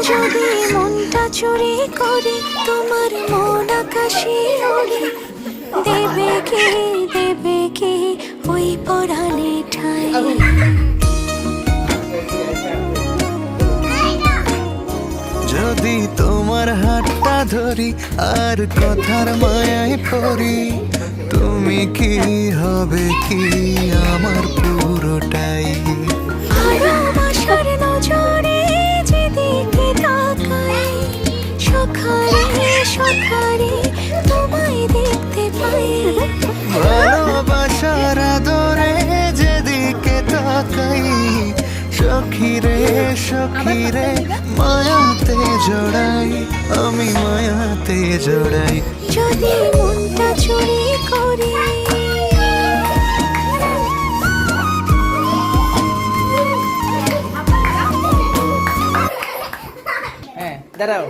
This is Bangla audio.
যদি মনটা চুরি করি তোমার মন আকাশে ওড়ে, দেবে কি ওই পরাণে ঠাই। যদি তোমার হাতটা ধরি আর কথার মায়ায় পড়ি, তুমি কি হবে কি আমার পুরোটাই। ভালোবাসার নজরে যেদিকে তাকাই, সখারে তোমায় দেখতে পাই। ভালোবাসার আদরে যেদিকে তাকাই, সখীরে মায়াতে জড়াই, আমি মায়াতে জড়াই। যদি মনটা চুরি করি হ্যাঁ দাঁড়াও।